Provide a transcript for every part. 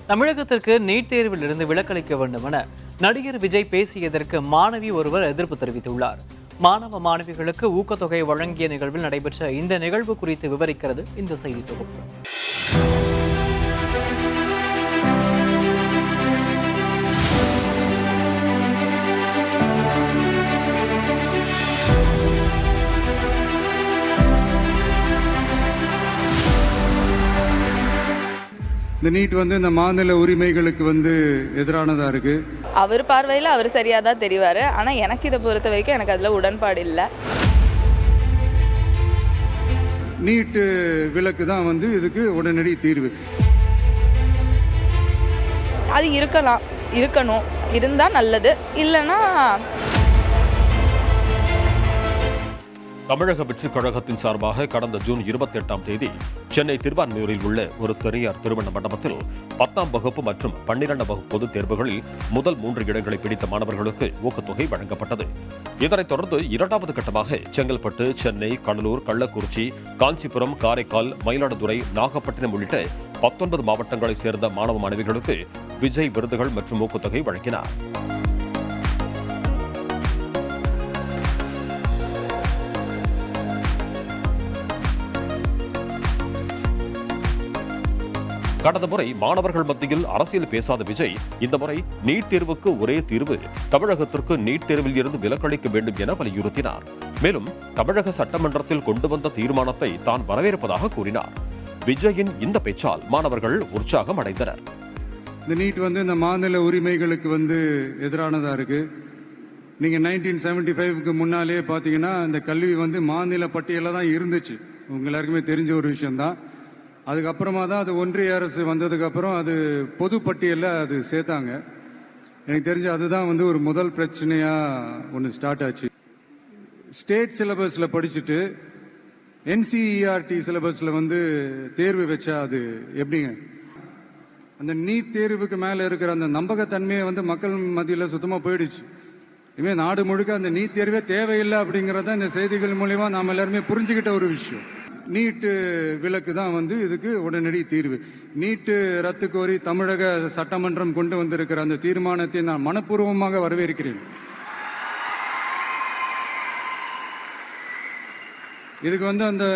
தமிழகத்திற்கு நீட் தேர்வில் இருந்து விலக்களிக்க வேண்டும் என நடிகர் விஜய் பேசியதற்கு மாணவி ஒருவர் எதிர்ப்பு தெரிவித்துள்ளார். மாணவ மாணவிகளுக்கு ஊக்கத்தொகை வழங்கிய நிகழ்வில் நடைபெற்ற இந்த நிகழ்வு குறித்து விவரிக்கிறது இந்த செய்தி தொகுப்பு. இந்த நீட் இந்த மாநில உரிமைகளுக்கு எதிரானதா இருக்கு. அவர் பார்வையில் அவர் சரியாக தான் தெரிவார். ஆனால் எனக்கு இதை பொறுத்த வரைக்கும் எனக்கு அதில் உடன்பாடு இல்லை. நீட்டு விலக்கு தான் இதுக்கு உடனடி தீர்வு. அது இருக்கணும், இருந்தால் நல்லது, இல்லைன்னா தமிழக வெற்றிக் கழகத்தின் சார்பாக கடந்த ஜூன் 28ஆம் தேதி சென்னை திருவான்மியூரில் உள்ள ஒரு தனியார் திருமண மண்டபத்தில் 10ஆம் வகுப்பு மற்றும் 12ஆம் வகுப்பு பொதுத் தேர்வுகளில் முதல் 3 இடங்களை பிடித்த மாணவர்களுக்கு ஊக்கத்தொகை வழங்கப்பட்டது. இதனைத் தொடர்ந்து 2வது கட்டமாக செங்கல்பட்டு, சென்னை, கடலூர், கள்ளக்குறிச்சி, காஞ்சிபுரம், காரைக்கால், மயிலாடுதுறை, நாகப்பட்டினம் உள்ளிட்ட 19 மாவட்டங்களைச் சேர்ந்த மாணவ மாணவிகளுக்கு விஜய் விருதுகள் மற்றும் ஊக்கத்தொகை வழங்கினார். கடந்த முறை மாணவர்கள் மத்தியில் அரசியல் பேசாத விஜய் இந்த முறை நீட் தேர்வுக்கு ஒரே தீர்வு, தமிழகத்திற்கு நீட் தேர்வில் இருந்து விலக்களிக்க வேண்டும் என வலியுறுத்தினார். மேலும் தமிழக சட்டமன்றத்தில் கொண்டு வந்த தீர்மானத்தை தான் வரவேற்பதாக கூறினார். விஜயின் இந்த பேச்சால் மாணவர்கள் உற்சாகம் அடைந்தனர். இந்த நீட் இந்த மாநில உரிமைகளுக்கு எதிரானதா இருக்கு. நீங்க 1975க்கு முன்னாலே பாத்தீங்கன்னா இந்த கல்வி மாநில பட்டியல தான் இருந்துச்சு. உங்க எல்லாருக்குமே தெரிஞ்ச ஒரு விஷயம் தான். அதுக்கப்புறமா தான் அது ஒன்றிய அரசு வந்ததுக்கு அப்புறம் அது பொது பட்டியலில் அது சேர்த்தாங்க. எனக்கு தெரிஞ்சு அதுதான் ஒரு முதல் பிரச்சனையா ஒன்று ஸ்டார்ட் ஆச்சு. ஸ்டேட் சிலபஸ்ல படிச்சுட்டு NCERT சிலபஸ்ல தேர்வு வச்சா அது எப்படிங்க? அந்த நீட் தேர்வுக்கு மேல இருக்கிற அந்த நம்பகத்தன்மையை மக்கள் மத்தியில் சுத்தமா போயிடுச்சு. இனிமே நாடு முழுக்க அந்த நீட் தேர்வே தேவையில்லை அப்படிங்கறத இந்த செய்திகள் மூலியமா நாம எல்லாருமே புரிஞ்சுக்கிட்ட ஒரு விஷயம். நீட்டு விலக்கு தான் இதுக்கு உடனடி தீர்வு. நீட்டு ரத்து கோரி தமிழக சட்டமன்றம் கொண்டு வந்திருக்கிற அந்த தீர்மானத்தை நான் மனப்பூர்வமாக வரவேற்கிறேன். இதுக்கு அந்த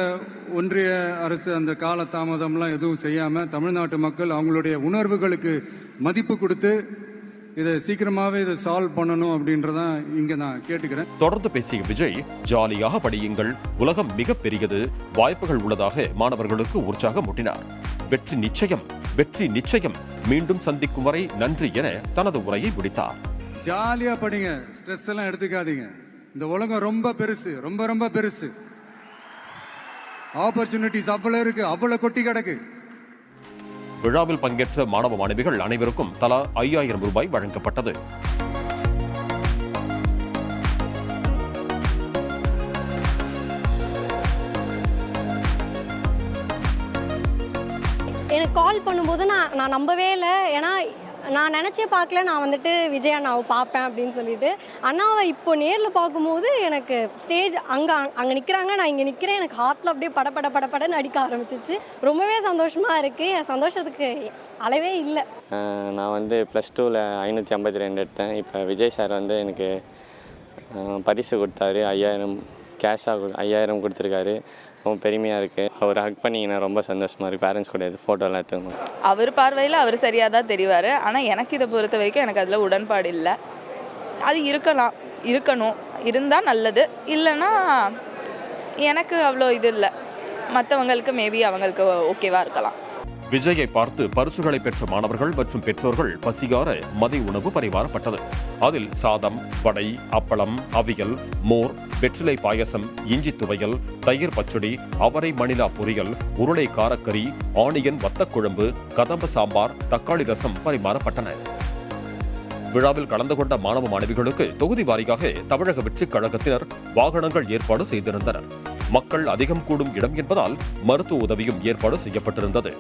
ஒன்றிய அரசு அந்த கால தாமதம்லாம் எதுவும் செய்யாம தமிழ்நாட்டு மக்கள் அவங்களுடைய உணர்வுகளுக்கு மதிப்பு கொடுத்து இதை சீக்கிரமாவே இதை சால்வ் பண்ணணும் அப்படின்றதான் இங்க நான் கேட்டுக்கிறேன். தொடர்ந்து பேசிய விஜய், ஜாலியாக படியுங்கள், உலகம் மிக பெரியது, வாய்ப்புகள் உள்ளதாக மாணவர்களுக்கு உற்சாகம் ஊட்டினார். வெற்றி நிச்சயம், வெற்றி நிச்சயம், மீண்டும் சந்திக்கும் வரை நன்றி என தனது உரையை முடித்தார். ஜாலியா படிங்க, ஸ்ட்ரெஸ் எல்லாம் எடுத்துக்காதீங்க. இந்த உலகம் ரொம்ப பெருசு, ரொம்ப ரொம்ப பெருசு. ஆப்பர்ச்சுனிட்டிஸ் அவ்வளவு இருக்கு, அவ்வளவு கொட்டி கிடக்கு. விழாவில் பங்கேற்ற மாணவ மாணவிகள் அனைவருக்கும் தலா 5000 ரூபாய் வழங்கப்பட்டது. எனக்கு கால் பண்ணும்போது நான் நம்பவே இல்லை. ஏன்னா நான் நினச்சே பார்க்கல நான் விஜய் அண்ணாவை பார்ப்பேன் அப்படின்னு சொல்லிட்டு. அண்ணாவை இப்போ நேரில் பார்க்கும்போது எனக்கு ஸ்டேஜ் அங்கே நிற்கிறாங்க, நான் இங்கே நிற்கிறேன். எனக்கு ஹார்ட்டில் அப்படியே படப்படன்னு அடிக்க ஆரம்பிச்சிச்சு. ரொம்பவே சந்தோஷமாக இருக்குது. என் சந்தோஷத்துக்கு அளவே இல்லை. நான் +2ல் 552 எடுத்தேன். இப்போ விஜய் சார் எனக்கு பரிசு கொடுத்தாரு. 5000 கேஷாக 5000 கொடுத்துருக்காரு. ரொம்ப பெருமையாக இருக்குது. அவர் ஹக் பண்ணிங்கன்னா ரொம்ப சந்தோஷமாக இருக்குது. பேரண்ட்ஸ் கூட ஃபோட்டோலாம் எடுத்துக்கணும். அவர் பார்வையில் அவர் சரியாக தான் தெரிவார். ஆனால் எனக்கு இதை பொறுத்த வரைக்கும் எனக்கு அதில் உடன்பாடு இல்லை. அது இருக்கணும், இருந்தால் நல்லது, இல்லைன்னா எனக்கு அவ்வளோ இது இல்லை. மற்றவங்களுக்கு மேபி அவங்களுக்கு ஓகேவாக இருக்கலாம். விஜயை பார்த்து பரிசுகளை பெற்ற மாணவர்கள் மற்றும் பெற்றோர்கள் பசியார மதிய உணவு பரிமாறப்பட்டது. அதில் சாதம், வடை, அப்பளம், அவியல், மோர், வெற்றிலை பாயசம், இஞ்சி துவையல், தயிர் பச்சடி, அவரை மணிலா பொரியல், உருளை காரக்கறி, ஆனியன் வத்தக்குழம்பு, கதம்ப சாம்பார், தக்காளி ரசம் பரிமாறப்பட்டன. விழாவில் கலந்து கொண்ட மாணவ மாணவிகளுக்கு தொகுதி வாரியாக தமிழக வெற்றிக் கழகத்தினர் வாகனங்கள் ஏற்பாடு செய்திருந்தனர். மக்கள் அதிகம் கூடும் இடம் என்பதால் மருத்துவ உதவியும் ஏற்பாடு செய்யப்பட்டிருந்தது.